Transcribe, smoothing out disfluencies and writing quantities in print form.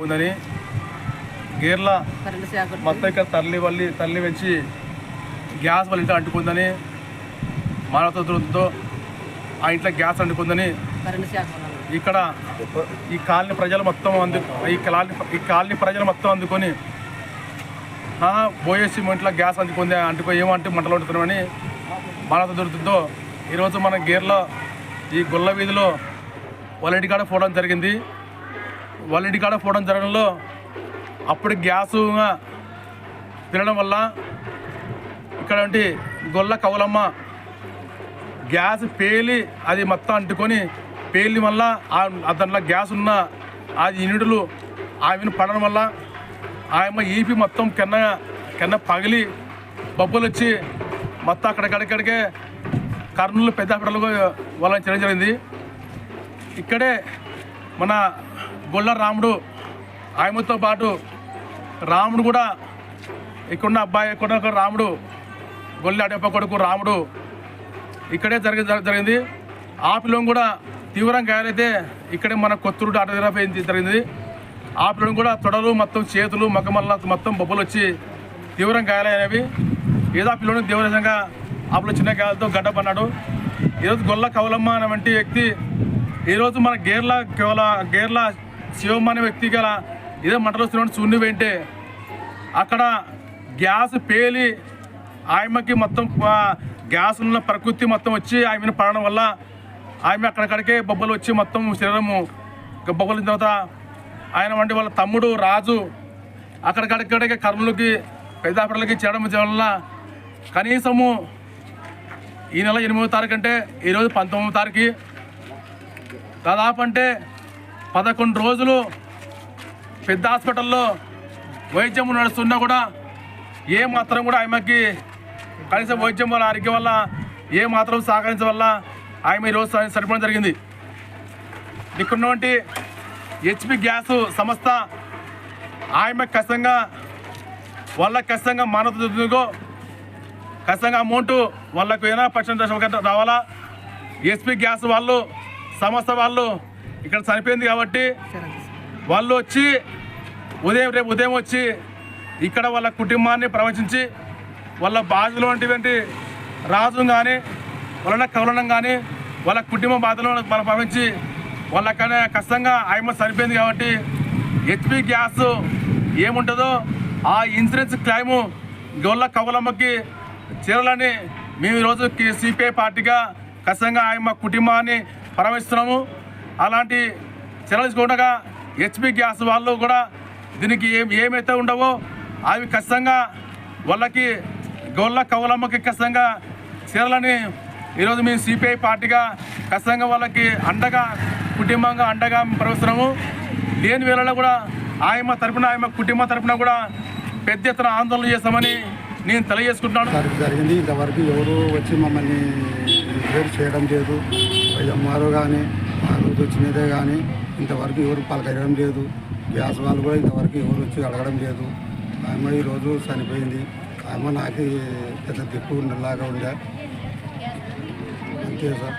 ఉందని గేర్ల మొత్తం ఇక్కడ తల్లి వెంచి గ్యాస్ వాళ్ళ ఇంట్లో అంటుకుందని మానవతా దృఢంతో ఆ ఇంట్లో గ్యాస్ అంటుకుందని ఇక్కడ ఈ కాలనీ ప్రజలు మొత్తం అందుకొని బోయేసి ఇంట్లో గ్యాస్ అంటుకో ఏమంటే మంటలు వండుతున్నామని మానవతా దృఢంతో ఈరోజు మన గేర్లో ఈ గొల్ల వీధిలో వాళ్ళ ఇంటికాడ పోవడం జరిగింది. వాళ్ళ ఇంటికాడ పోవడం జరగడంలో అప్పుడు గ్యాసుగా తినడం వల్ల ఇక్కడ గొల్ల కవలమ్మ గ్యాస్ పేలి అది మొత్తం అంటుకొని పేలి వల్ల దాంట్లో గ్యాస్ ఉన్న అది యూనిట్లు ఆమెను పడడం వల్ల ఆమె ఈపి మొత్తం కెన్న పగిలి బొబ్బలు వచ్చి మొత్తం అక్కడికే కర్నూలు పెద్ద హాస్పిటల్కు వాళ్ళని చేయడం జరిగింది. ఇక్కడే మన గొల్ల రాముడు ఆయనతో పాటు రాముడు కూడా ఇక్కడున్న అబ్బాయి ఇక్కడ రాముడు గొల్ల అడప కొడుకు రాముడు ఇక్కడే జరిగింది. ఆ పిల్లని కూడా తీవ్రంగా గాయాలైతే ఇక్కడే మన కొత్తూరు ఆటోగ్రాఫ్ జరిగింది. ఆ పిల్లని కూడా తొడలు మొత్తం చేతులు మగ్గమల్ల మొత్తం బొబ్బలు వచ్చి తీవ్రంగా గాయాలైనవి. ఏదో ఆ పిల్లని తీవ్రంగా ఆ పిల్ల చిన్న గాయాలతో గడ్డపన్నాడు. ఈరోజు గొల్ల కవలమ్మ అనే వంటి వ్యక్తి ఈరోజు మన గేర్ల శివమ్మ అనే వ్యక్తి గల ఏదో మంటలు వస్తున్నట్టు చూండి వెంటే అక్కడ గ్యాస్ పేలి ఆయమ్మకి మొత్తం గ్యాస్ ఉన్న ప్రకృతి మొత్తం వచ్చి ఆమెను పడడం వల్ల ఆమె అక్కడికే బొబ్బలు వచ్చి మొత్తం శరీరము బొబ్బలు తర్వాత ఆయన వంటి వాళ్ళ తమ్ముడు రాజు అక్కడికే కర్నూలుకి పెద్ద హాస్పిటల్కి చేయడం వల్ల కనీసము ఈ నెల 8వ తారీఖు అంటే ఈరోజు 19వ తారీఖు దాదాపు అంటే 11 రోజులు పెద్ద హాస్పిటల్లో వైద్యం నడుస్తున్నా కూడా ఏ మాత్రం కూడా ఆమెకి కనీసం వైద్యం వల్ల ఆరోగ్యం వల్ల ఏ మాత్రం సహకరించడం వల్ల ఆమె ఈరోజు చనిపోవడం జరిగింది. ఇక్కడున్నటువంటి హెచ్పి గ్యాస్ సంస్థ ఆమె కష్టంగా మానవతకు ఖచ్చితంగా అమౌంట్ వాళ్ళకు ఏదైనా % రావాలా. హెచ్పి గ్యాస్ వాళ్ళు సంస్థ వాళ్ళు ఇక్కడ చనిపోయింది కాబట్టి వాళ్ళు వచ్చి రేపు ఉదయం వచ్చి ఇక్కడ వాళ్ళ కుటుంబాన్ని ప్రవచించి వాళ్ళ బాధలు వంటివంటి రాజు కానీ వాళ్ళ కవలనం కానీ వాళ్ళ కుటుంబ బాధలు మనం ప్రవచించి వాళ్ళకన్నా కష్టంగా ఆయమ్మ చనిపోయింది కాబట్టి హెచ్పి గ్యాస్ ఏముంటుందో ఆ ఇన్సూరెన్స్ క్లెయిము గొల్ల కవలమ్మకి చేరాలని మేము ఈరోజు సిపిఐ పార్టీగా ఖచ్చితంగా ఆయమ్మ కుటుంబాన్ని పరామర్శిస్తున్నాము. అలాంటి చర్యలు తీసుకోకుండా హెచ్పి గ్యాస్ వాళ్ళు కూడా దీనికి ఏమైతే ఉండవో అవి ఖచ్చితంగా వాళ్ళకి గొల్ల కవలమ్మకి ఖచ్చితంగా చేరాలని ఈరోజు మేము సిపిఐ పార్టీగా ఖచ్చితంగా వాళ్ళకి కుటుంబంగా అండగా ప్రవేశిస్తున్నాము. లేని వేళలో కూడా ఆయమ్మ కుటుంబం తరఫున కూడా పెద్ద ఎత్తున ఆందోళన చేస్తామని నేను తెలియజేసుకుంటున్నాను. జరిగింది ఇంతవరకు ఎవరు వచ్చి మమ్మల్ని రిపేర్ చేయడం లేదు. ఎంఆర్ఓ కానీ ఆ రోజు వచ్చినదే కానీ ఇంతవరకు ఎవరు పలకడం లేదు. గ్యాస్ వాళ్ళు కూడా ఇంతవరకు ఎవరు వచ్చి అడగడం లేదు. ఆమె ఈరోజు చనిపోయింది. ఆమె నాకు పెద్ద దిక్కు ఉండేలాగా ఉండే అంతే సార్.